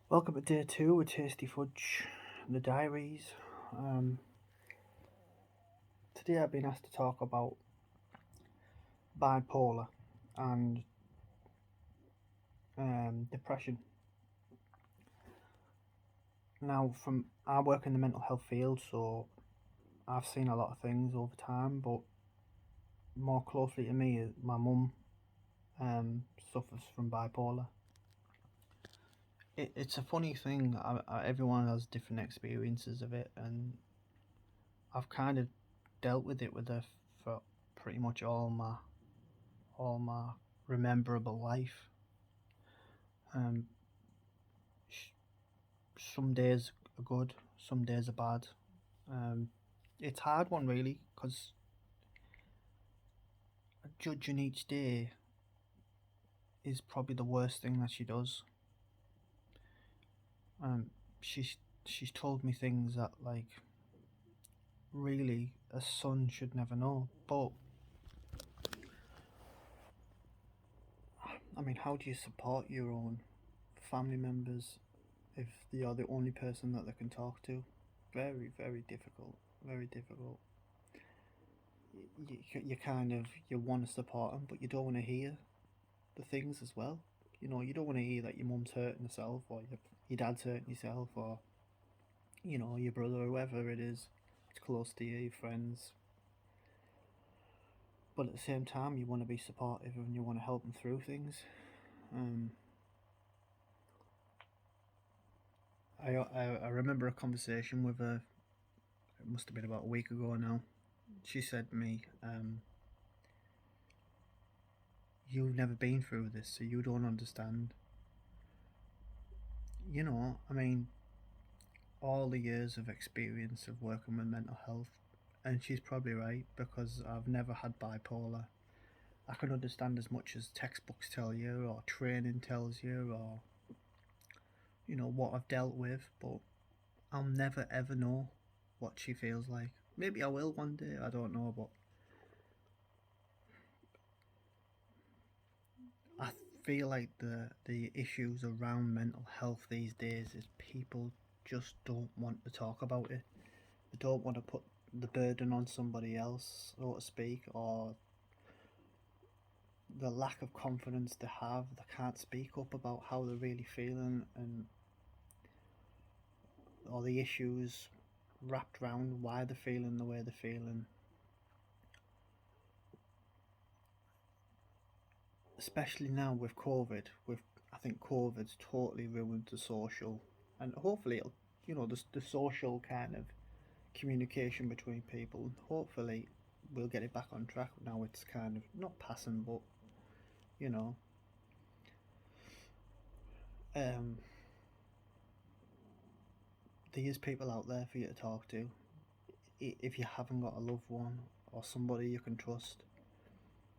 Welcome to day two with Tasty Fudge and the Diaries. Um, Today I've been asked to talk about bipolar and depression. Now, from I work in the mental health field, so I've seen a lot of things over time, but more closely to me, my mum suffers from bipolar. It's a funny thing. Everyone has different experiences of it, and I've kind of dealt with it with her for pretty much all my rememberable life. Um, sh- some days are good, some days are bad. Um, it's a hard one really because judging each day is probably the worst thing that she does. Um, she's told me things that really a son should never know. But I mean, how do you support your own family members if they are the only person that they can talk to? Very, very difficult. Very difficult. You kind of you want to support them, but you don't want to hear the things as well. You don't want to hear that your mum's hurting herself or your dad's hurting yourself or your brother or whoever it is. It's close to you, your friends. But at the same time, you want to be supportive and you want to help them through things. Um, I remember a conversation with her. It must have been about a week ago now. She said to me, "You've never been through this, so you don't understand." I mean, all the years of experience of working with mental health, and she's probably right because I've never had bipolar. I can understand as much as textbooks tell you, or training tells you, or what I've dealt with, but I'll never ever know what she feels like. Maybe I will one day, I don't know, but I feel like the issues around mental health these days is people just don't want to talk about it. They don't want to put the burden on somebody else, so to speak, or the lack of confidence they have. They can't speak up about how they're really feeling and all the issues wrapped around why they're feeling the way they're feeling. Especially now with COVID, I think COVID's totally ruined the social, and hopefully it'll, the social kind of communication between people. Hopefully we'll get it back on track. Now it's kind of not passing, but you know, um, there is people out there for you to talk to. If you haven't got a loved one or somebody you can trust,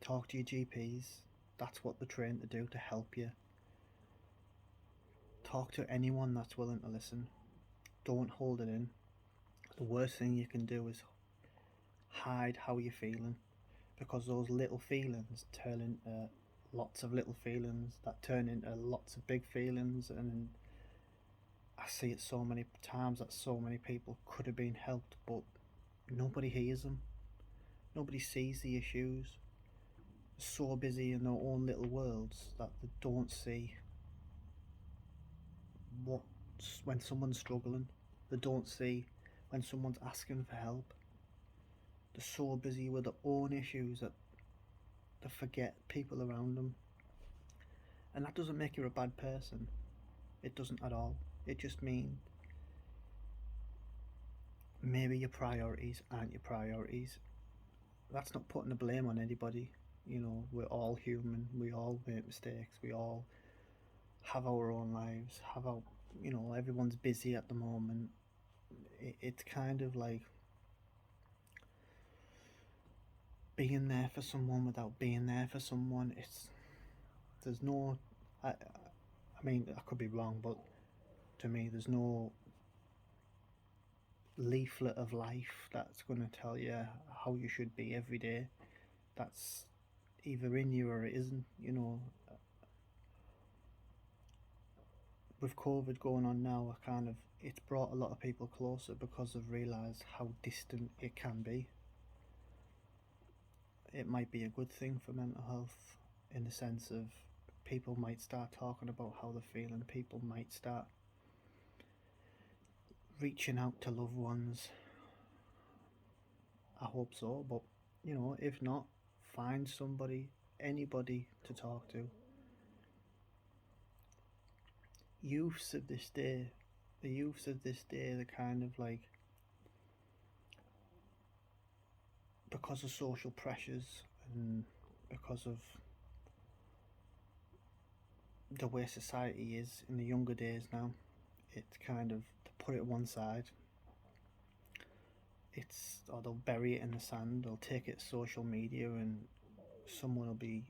talk to your GPs. That's what they're trained to do to help you. Talk to anyone that's willing to listen. Don't hold it in. The worst thing you can do is hide how you're feeling because those little feelings turn into lots of little feelings that turn into lots of big feelings. And I see it so many times that so many people could have been helped, but nobody hears them. Nobody sees the issues. They're so busy in their own little worlds that they don't see what when someone's struggling. They don't see when someone's asking for help. They're so busy with their own issues that they forget people around them. And that doesn't make you a bad person. It doesn't at all. It just means maybe your priorities aren't your priorities. That's not putting the blame on anybody. We're all human. We all make mistakes. We all have our own lives. Everyone's busy at the moment. It's kind of like being there for someone without being there for someone. There's no, I mean, I could be wrong, but to me, there's no leaflet of life that's going to tell you how you should be every day. That's either in you or it isn't. with COVID going on now, it's brought a lot of people closer because they've realised how distant it can be. It might be a good thing for mental health in the sense of people might start talking about how they're feeling, people might start reaching out to loved ones. I hope so, but if not, find somebody, anybody to talk to. Youths of this day, the youths of this day, they're kind of like, because of social pressures and because of the way society is in the younger days now, it's kind of to put it one side. Or they'll bury it in the sand. They'll take it to social media, and someone will be,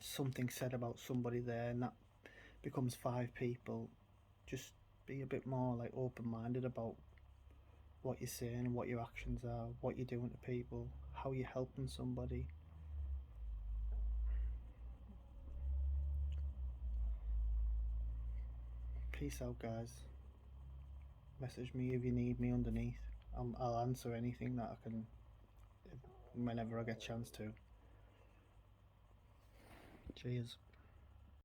something said about somebody there, and that becomes five people. Just be a bit more like open-minded about what you're saying, what your actions are, what you're doing to people, how you're helping somebody. Peace out, guys. Message me if you need me underneath. I'll answer anything that I can whenever I get a chance to. Cheers.